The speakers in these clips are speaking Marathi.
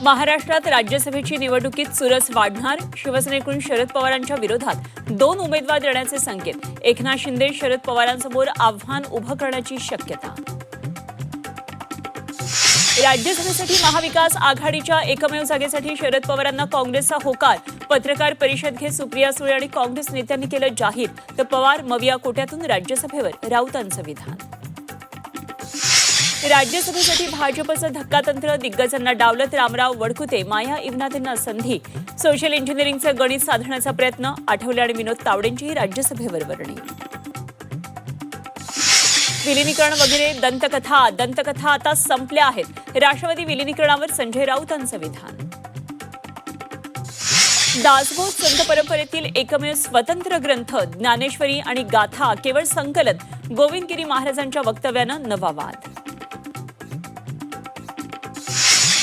महाराष्ट्रात राज्यसभेची निवडणुकीत चुरस वाढणार. शिवसेनेकडून शरद पवारांच्या विरोधात 2 उमेदवार देण्याचे संकेत. एकनाथ शिंदे शरद पवारांसमोर आव्हान उभं करण्याची शक्यता. राज्यसभेसाठी महाविकास आघाडीच्या एकमेव जागेसाठी शरद पवारांना काँग्रेसचा होकार. पत्रकार परिषद घेत सुप्रिया सुळे आणि काँग्रेस नेत्यांनी केलं जाहीर. तर पवार मविया कोट्यातून राज्यसभेवर, राऊतांचं विधान. राज्यसभेसाठी भाजपचं धक्कातंत्र. दिग्गजांना डावलत रामराव वडकुते, माया इवनाथेंना संधी. सोशल इंजिनिअरिंगचं गणित साधण्याचा प्रयत्न. आठवले आणि विनोद तावडेंचीही राज्यसभेवर वर्णी. विलिनीकरण वगैरे दंतकथा आता संपल्या आहेत. राष्ट्रवादी विलिनीकरणावर संजय राऊतांचं विधान. दासबोध संत परंपरेतील एकमेव स्वतंत्र ग्रंथ ज्ञानेश्वरी आणि गाथा केवळ संकलन. गोविंदगिरी महाराजांच्या वक्तव्यानं नवा वाद.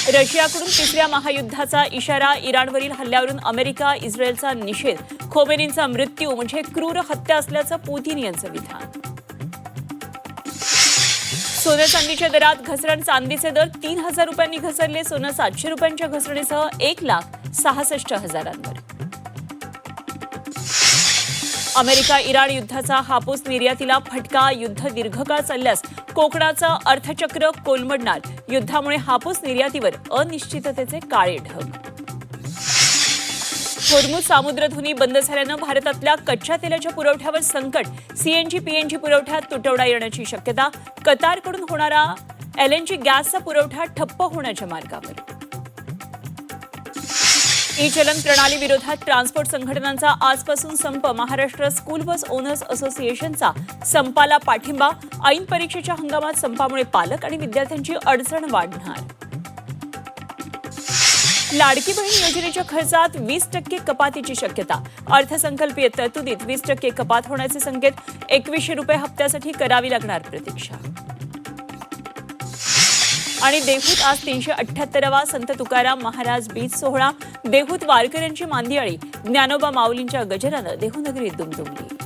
रशियाकडून तिसऱ्या महायुद्धाचा इशारा. इराणवरील हल्ल्यावरून अमेरिका, इस्रायलचा निषेध. खोमेनींचा मृत्यू म्हणजे क्रूर हत्या असल्याचं पुतिन यांचं विधान. सोने चांदीच्या दरात घसरण. चांदीचे दर 3,000 रुपयांनी घसरले. सोनं 700 रुपयांच्या घसरणीसह 1,66,000वर. अमेरिका इराण युद्धाचा हापूस. निर्यातीला फटका. युद्ध दीर्घकाळ चालल्यास कोकणाचं अर्थचक्र कोलमडणार. युद्धामुळे हापूस निर्यातीवर अनिश्चिततेचे काळे ढग. होर्मुझ सामुद्रधुनी बंद झाल्यानं भारतातल्या कच्च्या तेलाच्या पुरवठ्यावर संकट. सीएनजी पीएनजी पुरवठ्यात तुटवडा येण्याची शक्यता. कतारकडून होणारा एलएनजी गॅसचा पुरवठा ठप्प होण्याच्या मार्गावर. ई चलन प्रणाली विरोधात ट्रान्सपोर्ट संघटनांचा आजपासून संप. महाराष्ट्र स्कूल बस ओनर्स असोसिएशनचा संपाला पाठिंबा. ऐन परीक्षेच्या हंगामात संपामुळे पालक आणि विद्यार्थ्यांची अडचण वाढणार. लाडकी बहीण योजनेच्या खर्चात 20% कपातीची शक्यता. अर्थसंकल्पीय तरतुदीत 20% कपात होण्याचे संकेत. 2100 रुपये हप्त्यासाठी करावी लागणार प्रतीक्षा. आणि देहूत आज 378वा संत तुकाराम महाराज बीज सोहळा. देहूत वारकऱ्यांची मांदियाळी. ज्ञानोबा माऊलींच्या गजरानं देहूनगरीत दुमदुमली.